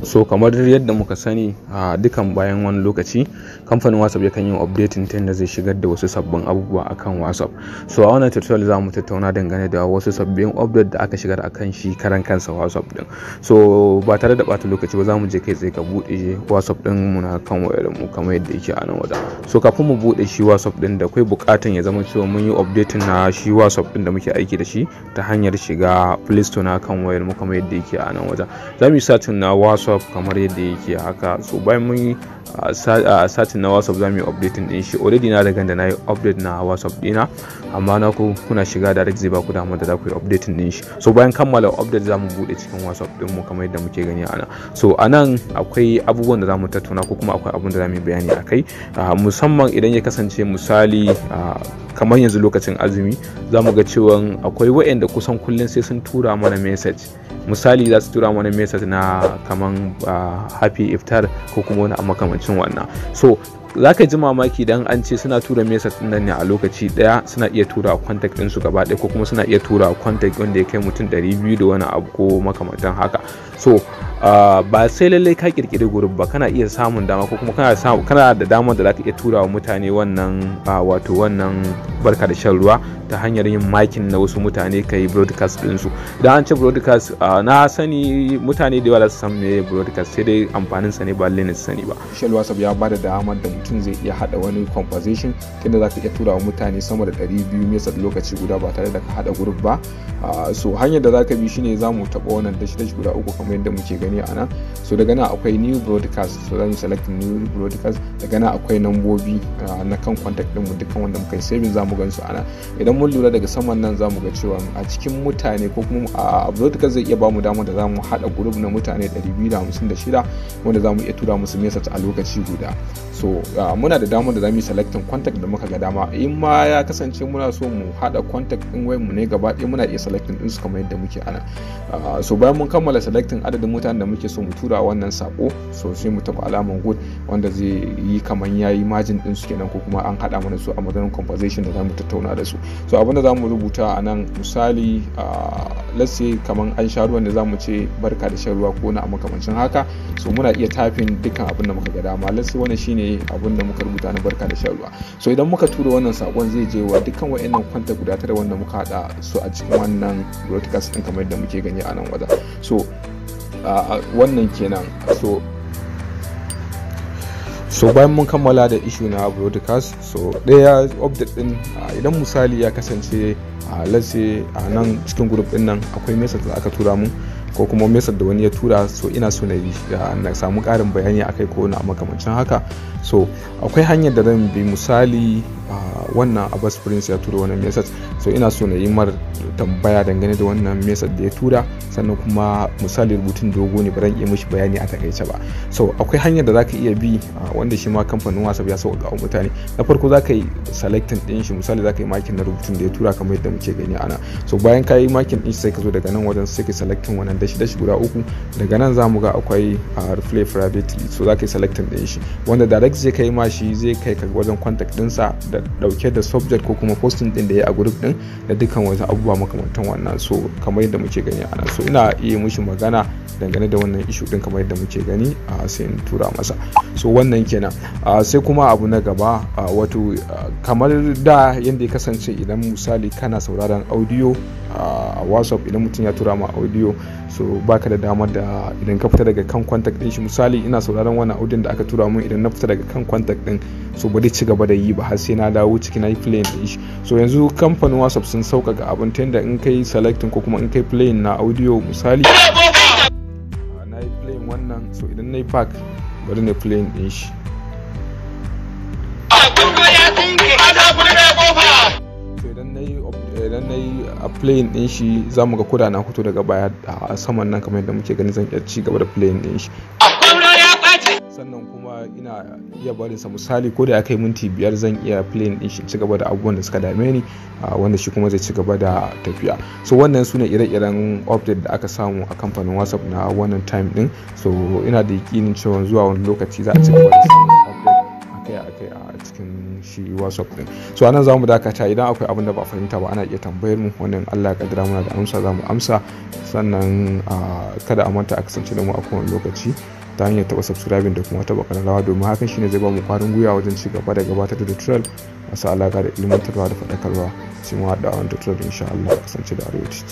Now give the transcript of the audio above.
So kamar yadda muka sani dukan bayan wani lokaci kamfanin WhatsApp yakan yi updating ta yadda zai shigar da wasu sabbin abubuwa akan WhatsApp. So a wannan tutorial za mu tattauna dangane da wasu sabbin update da aka shigar akan shi karan kansa WhatsApp din. So ba tare da bata lokaci ba za mu je kai tsaye ka bude WhatsApp din mu na kan wayar mu kamar yadda yake a nan wajen. So kafin mu bude shi WhatsApp din da akwai bukatun ya zama cewa mun yi updating na shi WhatsApp din da muke aiki da shi ta hanyar shiga Play Store na kan wayar mu kamar yadda yake a nan wajen. Za mu yi searching na WhatsApp kamar yadda yake haka. So bayan mun yi searching na WhatsApp za mu yi updating din shi. Already na riga da na yi update na WhatsApp dina, amma na ku kuna shiga direct zai ba ku damar da za ku yi updating din shi. So bayan kammala update za mu bude cikin WhatsApp din mu kamar yadda muke gani ana. So anan akwai abubuwan da za mu tattauna ko kuma akwai abun da za mu yi bayani akai, musamman idan ya kasance misali kamar yanzu lokacin azumi za mu ga cewa akwai wa'anda kusan kullum sai sun tura mana message. Misali za su tura mana message na kaman happy iftar ko kuma wani makamancin wannan. So za ka ji mamaki idan an ce suna tura message din nan ne a lokaci daya, suna iya tura contact din su gaba ɗaya ko kuma suna iya tura contact wanda ya kai mutum 200 da wani abu ko makamantan haka. So ba sai lallai ka kirkiri group ba, kana iya samun dama ko kuma kana da damar da za ka iya tura wa mutane wannan wato wannan barka da shan ruwa ta hanyar yin makin na wasu mutane kai broadcast din su. Idan an ce broadcast na sani mutane da yawa za su san me broadcast, sai dai amfanin sa ne ba lalle su sani ba. Shell WhatsApp ya bada damar da mutum zai iya hada wani conversation tunda za ka iya tura wa mutane sama da 200 message lokaci guda ba tare da ka hada group ba. So hanyar da za ka bi shine za mu taba wannan dash guda uku kamar yadda muke gani a nan. So daga nan akwai new broadcast, so za mu select new broadcast. Daga nan akwai nambobi na kan contact din mu dukkan wanda muka yi saving za mu gan su a nan. Idan mun lura daga saman nan za mu ga cewa a cikin mutane ko kuma broadcast zai iya ba mu damar da za mu hada group na mutane 256 wanda za mu iya tura musu message a lokaci guda. So muna da damar da za mu yi selecting contact da muka ga dama. In ma ya kasance muna so mu hada contact din wayar mu ne gaba ɗaya, muna iya selecting din su kamar yadda muke ana. So bayan mun kammala selecting adadin mutanen da muke so mu tura wannan sako, so sai mu tafi alaman good wanda zai yi kaman yayi margin din su kenan ko kuma an hada mana su a maganar conversation da zamu tattauna da su. So abin da zamu rubuta a nan misali let's say kaman an sha ruwan da zamu ce barka da shan ruwa ko na makamancin haka. So muna iya typing dukkan abin da muka ga dama. Let's say wannan shine abin da muka rubuta na barka da shan ruwa. So idan muka tura wannan sakon zai je wa dukkan wayannan kwanta guda tare wanda muka hada su a cikin wannan broadcast din kamar yadda muke gani a nan wajen. So wannan kenan. So bayan mun kammala da issue na broadcast, so daya update din idan misali ya kasance let's say a nan cikin group din nan akwai message da aka tura mun ko kuma message da wani ya tura, so ina so na samu karin bayani akai ko na makamancin haka. So akwai hanyar da zan bi. Misali wannan Abbas Prince ya tura wannan message, so ina so na yi mar tambaya dangane da wannan message da ya tura, sannan kuma misali rubutun dogo ne ba zan iya mishi bayani a takaice ba. So akwai hanyar da zaka iya bi wanda shi ma kamfanin WhatsApp ya sauka ga mutane. Na farko zaka yi selecting din shi, misali zaka yi makin na rubutun da ya tura kamar yadda muke gani ana. So bayan ka yi makin din shi sai ka zo daga nan wajen sai ka selecting wannan dash guda uku. Daga nan zamu ga akwai replay privately, so zaka yi selecting din shi wanda direct zai kai ma shi zai kai ka wajen contact dinsa da dauke da subject ko kuma posting din da ya a group din da dukkan wasu abubuwa makamantan wannan. So kamar yadda muke gani ana, so ina iya mishi magana dangane da wannan issue din kamar yadda muke gani sai in tura masa. So wannan kenan. Sai kuma abu na gaba wato kamar da yanda ya kasance idan misali kana sauraron audio a WhatsApp, idan mutum ya tura ma audio, so baka da damar da idan ka fita daga kan contact din shi, misali ina sauraron wannan audio da aka tura mun, idan na fita daga kan contact din so ba zai ci gaba da yi ba har sai na dawo ciki na yi playing din shi. So yanzu kamfanin WhatsApp sun sauƙaƙa abin ta yadda in kai selecting ko kuma in kai playing na audio, misali na yi playing wannan, so idan na yi back bari na playing din shi. Idan na yi a playing din shi za mu ga koda na fito daga baya a saman nan kamar yadda muke gani zan iya ci gaba da playing din shi. Sannan kuma ina iya barinsa misali ko da ya kai minti 5 zan iya playing din shi ci gaba da abubuwan da suka dame ni wanda shi kuma zai ci gaba da tafiya. So wannan sune ire-iren update da aka samu a kamfanin WhatsApp na wannan time din. So ina da yakinin cewa zuwa wani lokaci za a ci gaba da samun update akai a cikin shi WhatsApp din. So anan zamu dakata. Idan akwai abin da ba fahimta ba ana iya tambayar mu, wannan Allah ya kaddara muna da amsa zamu amsa. Sannan kada a manta a kasance da mu a kowane lokaci. ta hanyar taɓa subscribing da kuma taɓa ƙararrawa, domin hakan shine zai ba mu ƙwarin gwiwa wajen ci gaba da gabatar da tutorial masu alaƙa da ilimantarwa da faɗakarwa. Sai mu haɗa a wani tutorial insha Allah. Kasance da Arewa TV.